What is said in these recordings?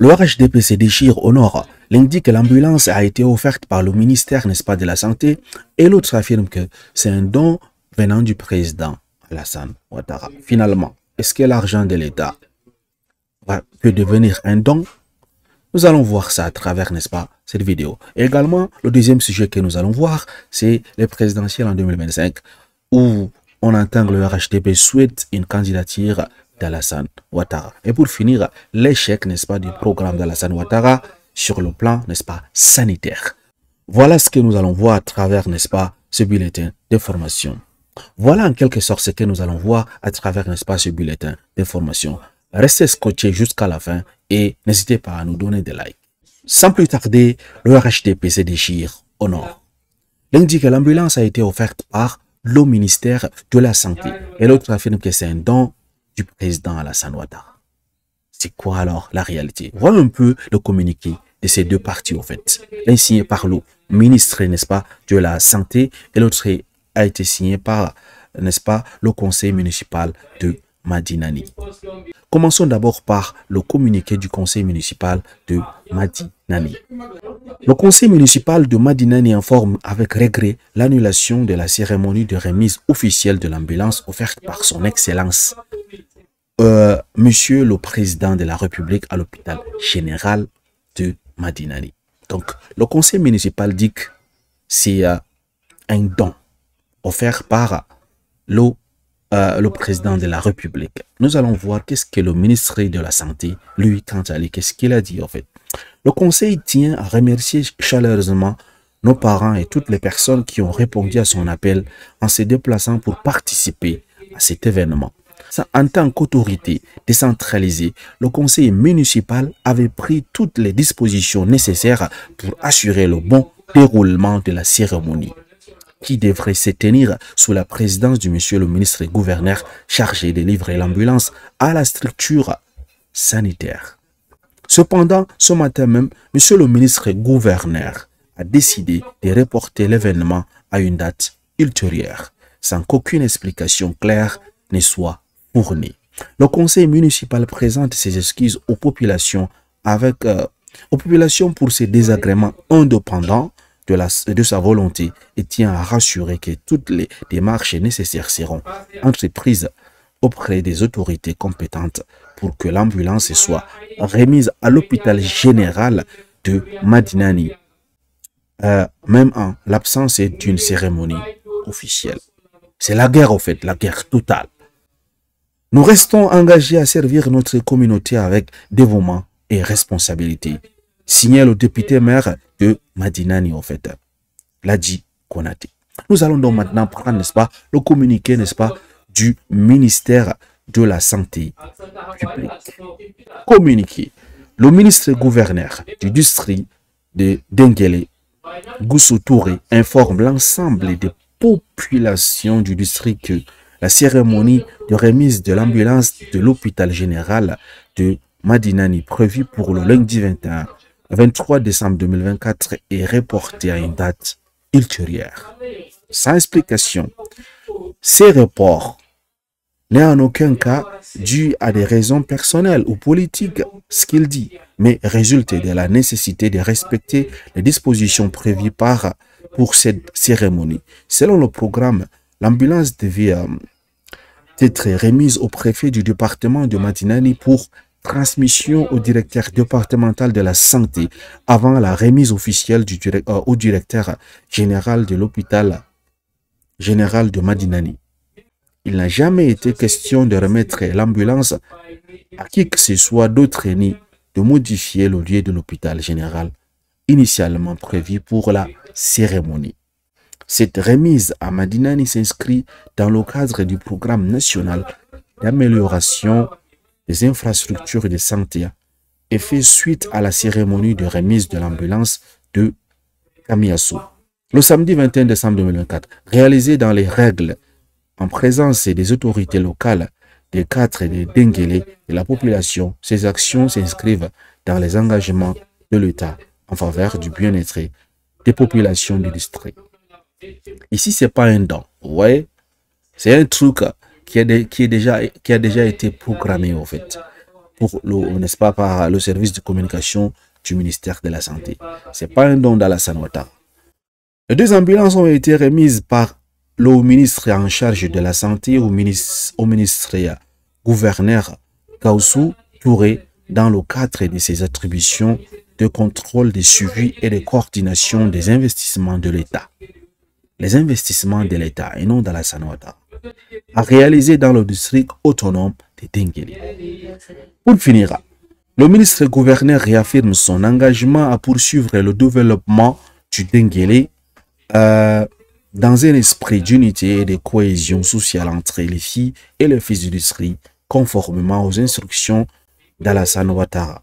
Le RHDP se déchire au nord. L'un dit que l'ambulance a été offerte par le ministère, n'est-ce pas, de la Santé, et l'autre affirme que c'est un don venant du président Alassane Ouattara. Finalement, est-ce que l'argent de l'État peut devenir un don? Nous allons voir ça à travers, n'est-ce pas, cette vidéo. Et également, le deuxième sujet que nous allons voir, c'est les présidentielles en 2025, où on entend que le RHDP souhaite une candidature d'Alassane Ouattara. Et pour finir, l'échec, n'est-ce pas, du programme d'Alassane Ouattara sur le plan, n'est-ce pas, sanitaire. Voilà ce que nous allons voir à travers, n'est-ce pas, ce bulletin d'information. Voilà en quelque sorte ce que nous allons voir à travers, n'est-ce pas, ce bulletin d'information. Restez scotchés jusqu'à la fin et n'hésitez pas à nous donner des likes. Sans plus tarder, le RHDP se déchire au nord. L'un dit que l'ambulance a été offerte par le ministère de la Santé et l'autre affirme que c'est un don du président Alassane Ouattara. C'est quoi alors la réalité? Voilà un peu le communiqué de ces deux parties au fait. L'un signé par le ministre, n'est-ce pas, de la Santé et l'autre a été signé par, n'est-ce pas, le conseil municipal de Madinani. Commençons d'abord par le communiqué du conseil municipal de Madinani. Le conseil municipal de Madinani informe avec regret l'annulation de la cérémonie de remise officielle de l'ambulance offerte par son excellence, Monsieur le Président de la République à l'hôpital général de Madinani. Donc, le conseil municipal dit que c'est un don offert par le président de la République. Nous allons voir qu'est-ce que le ministre de la Santé, lui, quant à lui, qu'est-ce qu'il a dit en fait. Le conseil tient à remercier chaleureusement nos parents et toutes les personnes qui ont répondu à son appel en se déplaçant pour participer à cet événement. En tant qu'autorité décentralisée, le conseil municipal avait pris toutes les dispositions nécessaires pour assurer le bon déroulement de la cérémonie, qui devrait se tenir sous la présidence du monsieur le ministre et gouverneur chargé de livrer l'ambulance à la structure sanitaire. Cependant, ce matin même, monsieur le ministre et gouverneur a décidé de reporter l'événement à une date ultérieure, sans qu'aucune explication claire ne soit fournie. Le conseil municipal présente ses excuses aux populations pour ces désagréments indépendants de sa volonté et tient à rassurer que toutes les démarches nécessaires seront entreprises auprès des autorités compétentes pour que l'ambulance soit remise à l'hôpital général de Madinani, même en l'absence d'une cérémonie officielle. C'est la guerre, au fait, la guerre totale. Nous restons engagés à servir notre communauté avec dévouement et responsabilité. Signé le député maire de Madinani, en fait, Ladji Konaté. Nous allons donc maintenant prendre, n'est-ce pas, le communiqué, n'est-ce pas, du ministère de la Santé publique. Communiqué. Le ministre gouverneur du district de Denguélé, Goussou Touré, informe l'ensemble des populations du district que la cérémonie de remise de l'ambulance de l'hôpital général de Madinani prévue pour le lundi 23 décembre 2024 est reportée à une date ultérieure. Sans explication, ces reports n'est en aucun cas dû à des raisons personnelles ou politiques, ce qu'il dit, mais résulte de la nécessité de respecter les dispositions prévues pour cette cérémonie. Selon le programme, l'ambulance devait être remise au préfet du département de Madinani pour transmission au directeur départemental de la santé avant la remise officielle au directeur général de l'hôpital général de Madinani. Il n'a jamais été question de remettre l'ambulance à qui que ce soit d'autre ni de modifier le lieu de l'hôpital général initialement prévu pour la cérémonie. Cette remise à Madinani s'inscrit dans le cadre du programme national d'amélioration des infrastructures de santé et fait suite à la cérémonie de remise de l'ambulance de Kamiassou. Le samedi 21 décembre 2024, réalisée dans les règles en présence des autorités locales, des cadres de Denguélé et la population, ces actions s'inscrivent dans les engagements de l'État en faveur du bien-être des populations du district. Ici, ce n'est pas un don, ouais, c'est un truc qui a déjà été programmé en fait, n'est-ce pas, par le service de communication du ministère de la Santé. C'est pas un don d'Alassane Ouattara. Les 2 ambulances ont été remises par le ministre en charge de la Santé au ministre gouverneur Gaoussou Touré dans le cadre de ses attributions de contrôle, de suivi et de coordination des investissements de l'État. Les investissements de l'État et non d'Alassane Ouattara à réaliser dans le district autonome de Dengueli. Pour finir, le ministre gouverneur réaffirme son engagement à poursuivre le développement du Dengueli dans un esprit d'unité et de cohésion sociale entre les filles et les fils du district, conformément aux instructions d'Alassane Ouattara.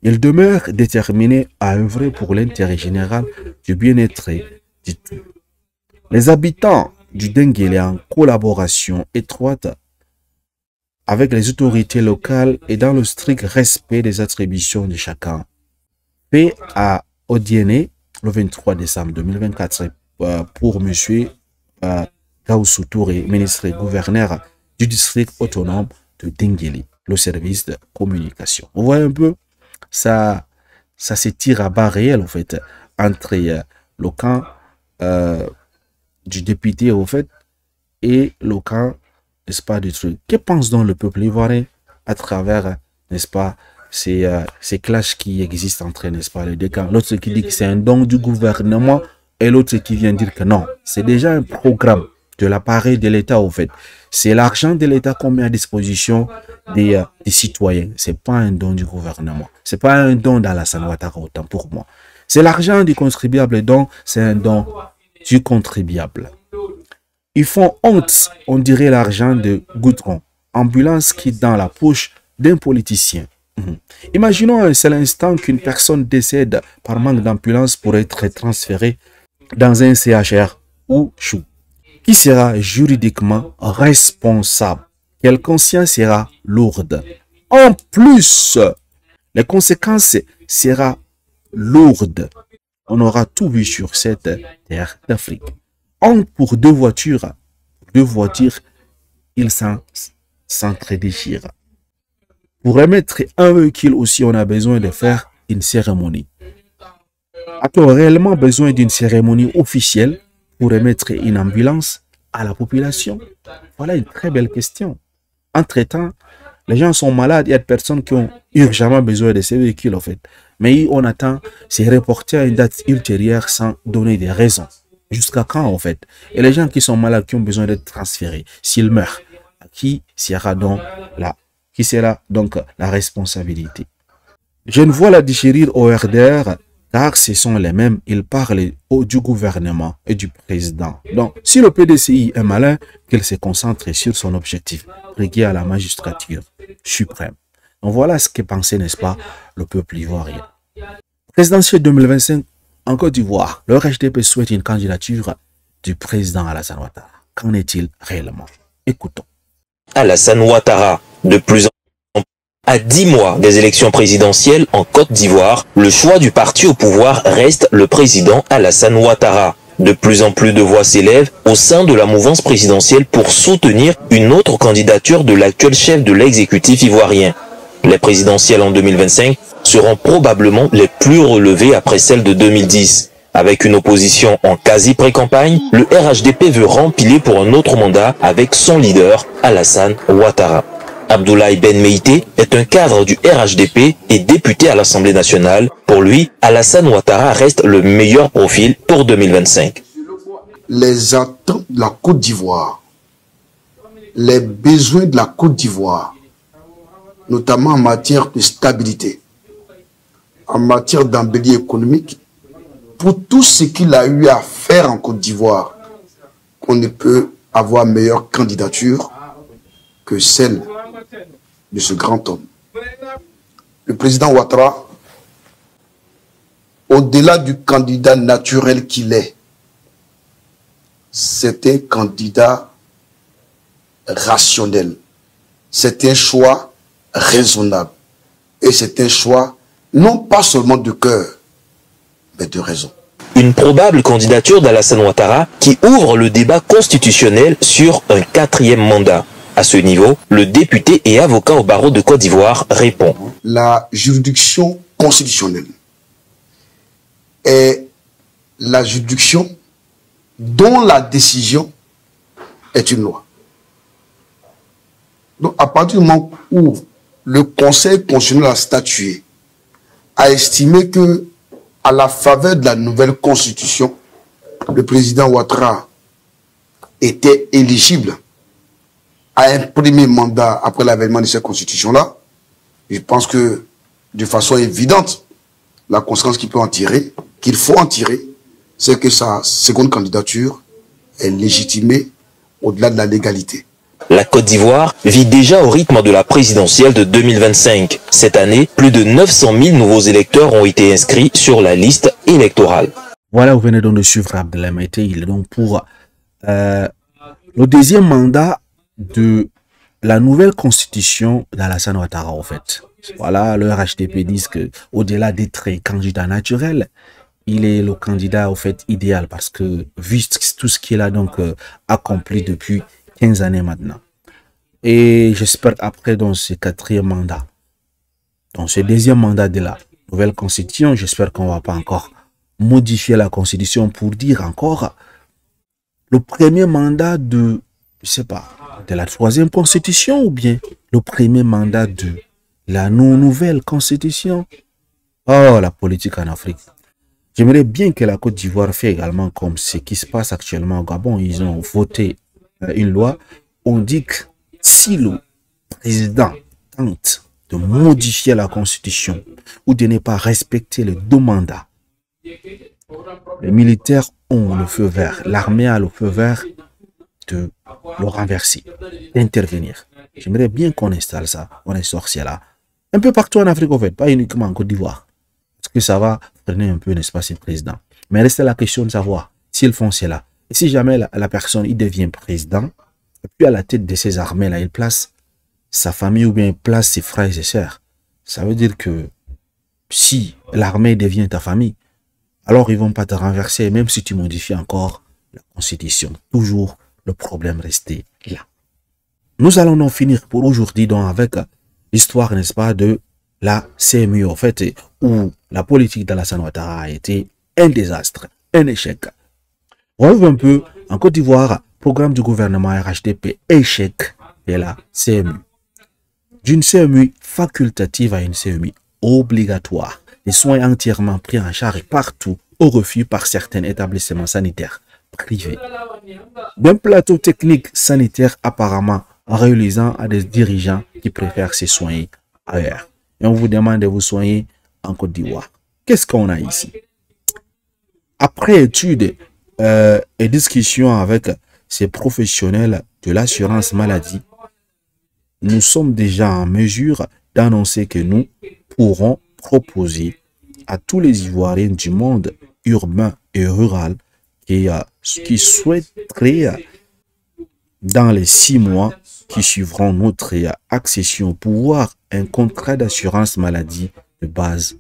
Il demeure déterminé à œuvrer pour l'intérêt général du bien-être de tous. Les habitants du Dengueli, en collaboration étroite avec les autorités locales et dans le strict respect des attributions de chacun, paix à Odiéné le 23 décembre 2024 pour M. Gaoussou Touré, ministre et gouverneur du district autonome de Dengueli, le service de communication. Vous voyez un peu, ça se tire à bas réel, en fait, entre le camp du député, au fait, et le camp, n'est-ce pas, du truc. Que pense donc le peuple ivoirien à travers, n'est-ce pas, ces clashs qui existent entre, n'est-ce pas, les 2 camps? L'autre qui dit que c'est un don du gouvernement et l'autre qui vient dire que non, c'est déjà un programme de l'appareil de l'État, au fait. C'est l'argent de l'État qu'on met à disposition des citoyens. C'est pas un don du gouvernement. C'est pas un don d'Alassane Ouattara, autant pour moi. C'est l'argent du contribuable, donc c'est un don du contribuable. Ils font honte, on dirait l'argent de Goudron, ambulance qui est dans la poche d'un politicien. Imaginons un seul instant qu'une personne décède par manque d'ambulance pour être transférée dans un CHR ou CHU. Qui sera juridiquement responsable? Quelle conscience sera lourde? En plus, les conséquences seront lourdes. On aura tout vu sur cette terre d'Afrique. Pour 2 voitures, ils s'entre-déchirent. Pour remettre un véhicule aussi, on a besoin de faire une cérémonie. A-t-on réellement besoin d'une cérémonie officielle pour remettre une ambulance à la population? Voilà une très belle question. Entre-temps, les gens sont malades, il y a des personnes qui ont urgemment besoin de ces véhicules, en fait. Mais on attend, c'est reporté à une date ultérieure sans donner des raisons. Jusqu'à quand, en fait? Et les gens qui sont malades, qui ont besoin d'être transférés, s'ils meurent, qui sera donc la responsabilité? Je ne vois la déchirure au RDR, car ce sont les mêmes. Ils parlent du gouvernement et du président. Donc, si le PDCI est malin, qu'il se concentre sur son objectif, briguer à la magistrature suprême. Donc, voilà ce que pensait, n'est-ce pas, le peuple ivoirien. Présidentielle 2025 en Côte d'Ivoire, le RHDP souhaite une candidature du président Alassane Ouattara. Qu'en est-il réellement? Écoutons. Alassane Ouattara, de plus en plus à 10 mois des élections présidentielles en Côte d'Ivoire, le choix du parti au pouvoir reste le président Alassane Ouattara. De plus en plus de voix s'élèvent au sein de la mouvance présidentielle pour soutenir une autre candidature de l'actuel chef de l'exécutif ivoirien. Les présidentielles en 2025 seront probablement les plus relevées après celles de 2010. Avec une opposition en quasi-pré-campagne, le RHDP veut rempiler pour un autre mandat avec son leader, Alassane Ouattara. Abdoulaye Ben Meïté est un cadre du RHDP et député à l'Assemblée nationale. Pour lui, Alassane Ouattara reste le meilleur profil pour 2025. Les attentes de la Côte d'Ivoire, les besoins de la Côte d'Ivoire, notamment en matière de stabilité, en matière d'embellie économique, pour tout ce qu'il a eu à faire en Côte d'Ivoire, on ne peut avoir meilleure candidature que celle de ce grand homme. Le président Ouattara, au-delà du candidat naturel qu'il est, c'est un candidat rationnel. C'est un choix raisonnable. Et c'est un choix non pas seulement de cœur, mais de raison. Une probable candidature d'Alassane Ouattara qui ouvre le débat constitutionnel sur un 4e mandat. À ce niveau, le député et avocat au barreau de Côte d'Ivoire répond. La juridiction constitutionnelle est la juridiction dont la décision est une loi. Donc, à partir du moment où le Conseil constitutionnel a statué, a estimé que, à la faveur de la nouvelle constitution, le président Ouattara était éligible à un premier mandat après l'avènement de cette constitution-là, je pense que, de façon évidente, la conséquence qu'il peut en tirer, qu'il faut en tirer, c'est que sa seconde candidature est légitimée au-delà de la légalité. La Côte d'Ivoire vit déjà au rythme de la présidentielle de 2025. Cette année, plus de 900 000 nouveaux électeurs ont été inscrits sur la liste électorale. Voilà, vous venez donc de suivre Abdelhamid Maïté. Il est donc pour le deuxième mandat de la nouvelle constitution d'Alassane Ouattara, en fait. Voilà, le RHDP dit qu'au-delà d'être candidat naturel, il est le candidat, au fait, idéal parce que, vu tout ce qu'il a donc accompli depuis 15 années maintenant. Et j'espère après, dans ce quatrième mandat, dans ce deuxième mandat de la nouvelle constitution, j'espère qu'on ne va pas encore modifier la constitution pour dire encore le premier mandat de, je sais pas, de la troisième constitution ou bien le premier mandat de la nouvelle constitution. Oh, la politique en Afrique. J'aimerais bien que la Côte d'Ivoire fasse également comme ce qui se passe actuellement au Gabon. Ils ont voté une loi. On dit que si le président tente de modifier la constitution ou de ne pas respecter les deux mandats, les militaires ont le feu vert, l'armée a le feu vert de le renverser, d'intervenir. J'aimerais bien qu'on installe ça, on est sorti là. Un peu partout en Afrique, en fait, pas uniquement en Côte d'Ivoire. Parce que ça va freiner un peu, n'est-ce pas, ce président. Mais reste la question de savoir s'ils font cela. Et si jamais la personne, il devient président, et puis à la tête de ces armées-là, il place sa famille ou bien il place ses frères et sœurs. Ça veut dire que si l'armée devient ta famille, alors ils vont pas te renverser, même si tu modifies encore la constitution. Toujours le problème resté là. Nous allons donc finir pour aujourd'hui donc avec l'histoire, n'est-ce pas, de la CMU, en fait, où la politique d'Alassane Ouattara a été un désastre, un échec. On retrouve un peu en Côte d'Ivoire, programme du gouvernement RHDP, échec de la CMU. D'une CMU facultative à une CMU obligatoire. Les soins entièrement pris en charge partout au refus par certains établissements sanitaires privés. D'un plateau technique sanitaire apparemment réalisant à des dirigeants qui préfèrent se soigner ailleurs. Et on vous demande de vous soigner en Côte d'Ivoire. Qu'est-ce qu'on a ici? Après études et discussions avec ces professionnels de l'assurance maladie, nous sommes déjà en mesure d'annoncer que nous pourrons proposer à tous les Ivoiriens du monde urbain et rural qui souhaiteraient, dans les 6 mois qui suivront notre accession au pouvoir, un contrat d'assurance maladie de base.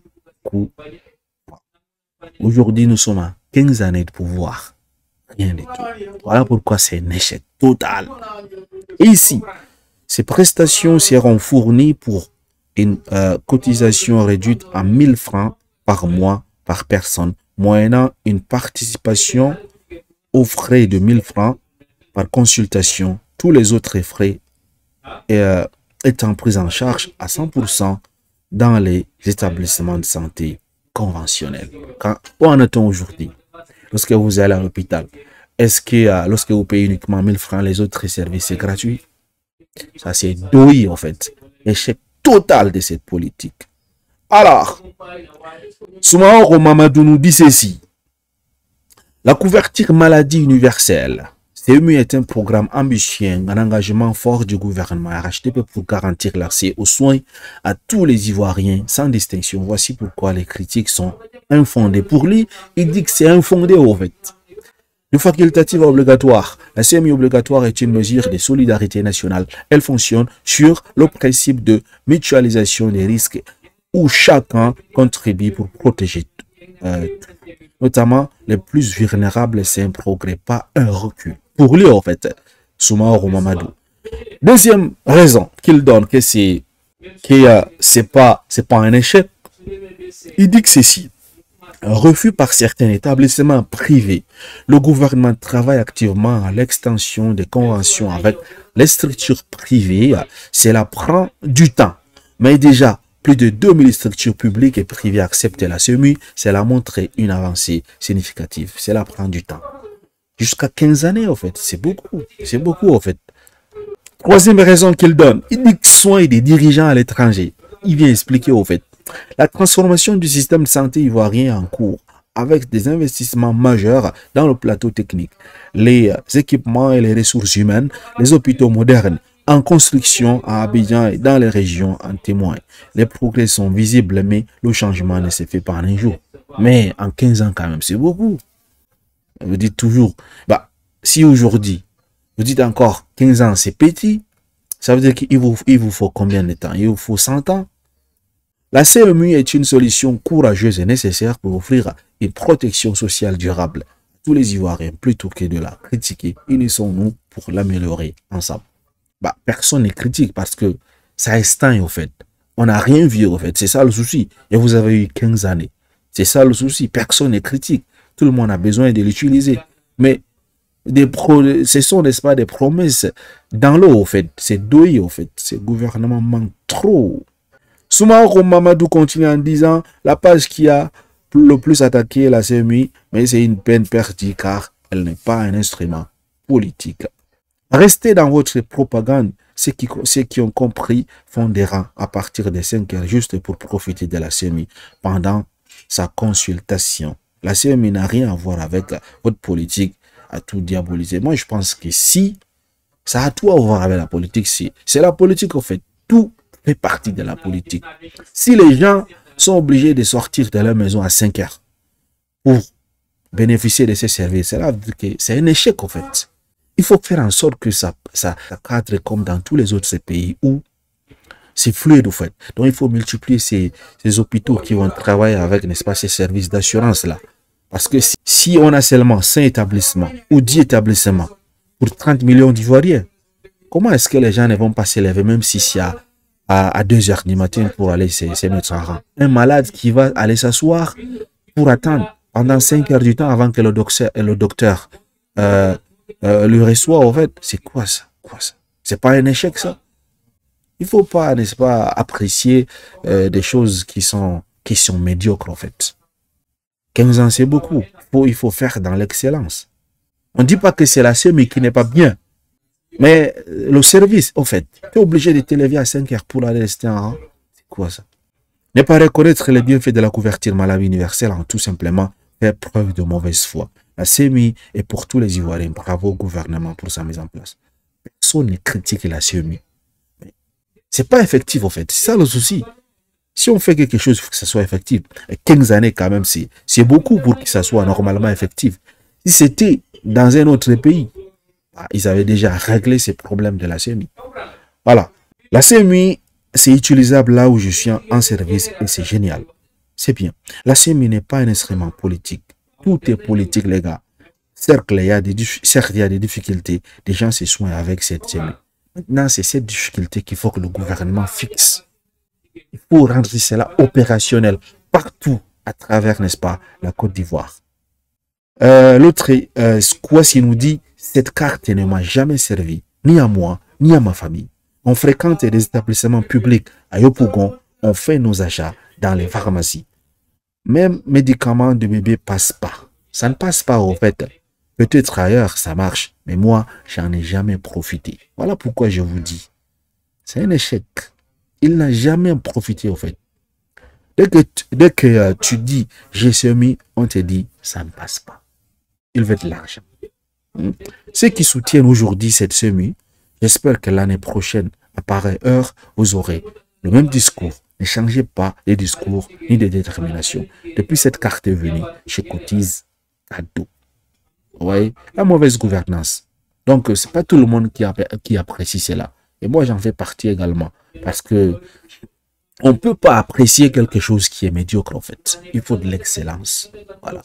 Aujourd'hui, nous sommes à 15 années de pouvoir. Rien du tout. Voilà pourquoi c'est un échec total. Et ici, ces prestations seront fournies pour une cotisation réduite à 1000 francs par mois par personne, moyennant une participation aux frais de 1000 francs par consultation, tous les autres frais étant pris en charge à 100% dans les établissements de santé conventionnels. Où en est-on aujourd'hui? Lorsque vous allez à l'hôpital, est-ce que lorsque vous payez uniquement 1000 francs, les autres services c'est gratuit? Ça c'est douille en fait. Échec total de cette politique. Alors, Soumaoro Mamadou nous dit ceci. La couverture maladie universelle. CMU est un programme ambitieux, un engagement fort du gouvernement RHDP pour garantir l'accès aux soins à tous les Ivoiriens sans distinction. Voici pourquoi les critiques sont infondées. Pour lui, il dit que c'est infondé au fait. Le facultatif obligatoire. La CMU obligatoire est une mesure de solidarité nationale. Elle fonctionne sur le principe de mutualisation des risques où chacun contribue pour protéger notamment les plus vulnérables. C'est un progrès, pas un recul. Pour lui, en fait, Soumaoro Mamadou, Deuxième raison qu'il donne que c'est pas un échec. Il dit que ceci, refus par certains établissements privés. Le gouvernement travaille activement à l'extension des conventions avec les structures privées. Cela prend du temps. Mais déjà, plus de 2000 structures publiques et privées acceptent la CEMU. Cela montre une avancée significative. Cela prend du temps. Jusqu'à 15 années, en fait. C'est beaucoup. C'est beaucoup, en fait. Troisième raison qu'il donne, il dit que soin des dirigeants à l'étranger. Il vient expliquer, au fait, la transformation du système de santé ivoirien est en cours, avec des investissements majeurs dans le plateau technique, les équipements et les ressources humaines, les hôpitaux modernes, en construction à Abidjan et dans les régions en témoignent. Les progrès sont visibles, mais le changement ne se fait pas en un jour. Mais en 15 ans, quand même, c'est beaucoup. Vous dites toujours, si aujourd'hui, vous dites encore 15 ans, c'est petit, ça veut dire qu'il vous faut combien de temps? Il vous faut 100 ans. La CEMU est une solution courageuse et nécessaire pour offrir une protection sociale durable à tous les Ivoiriens. Plutôt que de la critiquer, unissons-nous pour l'améliorer ensemble. Personne n'est critique parce que ça est au fait. On n'a rien vu au fait. C'est ça le souci. Et vous avez eu 15 années. C'est ça le souci. Personne n'est critique. Tout le monde a besoin de l'utiliser. Mais ce sont, n'est-ce pas, des promesses dans l'eau au fait. C'est douillé au fait. Ce gouvernement manque trop. Soumaoro Mamadou continue en disant la page qui a le plus attaqué la CEMI, mais c'est une peine perdue car elle n'est pas un instrument politique. Restez dans votre propagande. Ceux qui ont compris font des rangs à partir des 5 heures juste pour profiter de la CEMI pendant sa consultation. La CEMI n'a rien à voir avec votre politique à tout diaboliser. Moi, je pense que si ça a tout à voir avec la politique, c'est la politique en fait. Tout fait partie de la politique. Si les gens sont obligés de sortir de leur maison à 5 heures pour bénéficier de ces services, cela veut dire que c'est un échec en fait. Il faut faire en sorte que ça cadre comme dans tous les autres pays où c'est fluide en fait. Donc il faut multiplier ces hôpitaux qui vont travailler avec, n'est-ce pas, ces services d'assurance là. Parce que si on a seulement 5 établissements ou 10 établissements pour 30 millions d'Ivoiriens, comment est-ce que les gens ne vont pas s'élever même si c'est à 2 heures du matin pour aller se mettre en rang? Un malade qui va aller s'asseoir pour attendre pendant 5 heures du temps avant que le docteur lui reçoit, en fait, c'est quoi ça? C'est pas un échec ça? Il faut pas, n'est-ce pas, apprécier des choses qui sont médiocres en fait. 15 ans c'est beaucoup. Il faut faire dans l'excellence. On ne dit pas que c'est la CEMI qui n'est pas bien. Mais le service, en fait, tu es obligé de te lever à 5 heures pour aller rester en rang. C'est quoi ça? Ne pas reconnaître les bienfaits de la couverture maladie universelle en tout simplement faire preuve de mauvaise foi. La CEMI est pour tous les Ivoiriens. Bravo au gouvernement pour sa mise en place. Personne ne critique la CEMI. C'est pas effectif, en fait. C'est ça le souci. Si on fait quelque chose, il faut que ça soit effectif. 15 années, quand même, c'est beaucoup pour que ça soit normalement effectif. Si c'était dans un autre pays, ils avaient déjà réglé ces problèmes de la CEMI. Voilà. La CEMI, c'est utilisable là où je suis en service et c'est génial. C'est bien. La CEMI n'est pas un instrument politique. Tout est politique, les gars. Certes, il y a des difficultés. Des gens se soignent avec cette CEMI. Maintenant, c'est cette difficulté qu'il faut que le gouvernement fixe. Il faut rendre cela opérationnel partout à travers, n'est-ce pas, la Côte d'Ivoire. L'autre, Squassi nous dit, cette carte ne m'a jamais servi, ni à moi, ni à ma famille. On fréquente des établissements publics à Yopougon, on fait nos achats dans les pharmacies. Même médicaments de bébé passent pas. Ça ne passe pas au fait. Peut-être ailleurs, ça marche, mais moi, j'en ai jamais profité. Voilà pourquoi je vous dis, c'est un échec. Il n'a jamais profité, au fait. Dès que tu dis, j'ai semé, on te dit, ça ne passe pas. Il veut de l'argent. Ceux qui soutiennent aujourd'hui cette semis, j'espère que l'année prochaine, à pareille heure, vous aurez le même discours. Ne changez pas les discours ni de détermination. Depuis cette carte est venue, je cotise cadeau. Vous voyez, la mauvaise gouvernance. Donc, c'est pas tout le monde qui apprécie cela. Et moi, j'en fais partie également. Parce que on ne peut pas apprécier quelque chose qui est médiocre, en fait. Il faut de l'excellence. Voilà.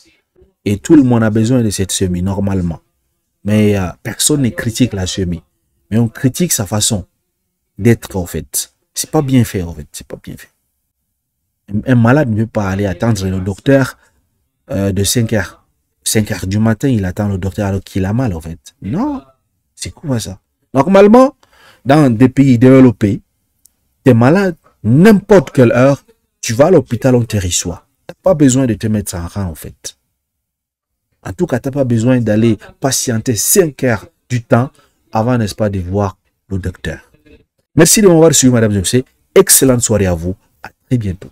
Et tout le monde a besoin de cette semis, normalement. Mais personne ne critique la semis. Mais on critique sa façon d'être, en fait. C'est pas bien fait, en fait. C'est pas bien fait. Un malade ne peut pas aller attendre le docteur de 5 heures. 5 heures du matin, il attend le docteur alors qu'il a mal, en fait. Non. C'est quoi ça? Normalement, dans des pays développés, tu es malade, n'importe quelle heure, tu vas à l'hôpital, on te reçoit. Tu n'as pas besoin de te mettre en rang, en fait. En tout cas, tu n'as pas besoin d'aller patienter 5 heures du temps avant, n'est-ce pas, de voir le docteur. Merci de m'avoir suivi, madame. Excellente soirée à vous. À très bientôt.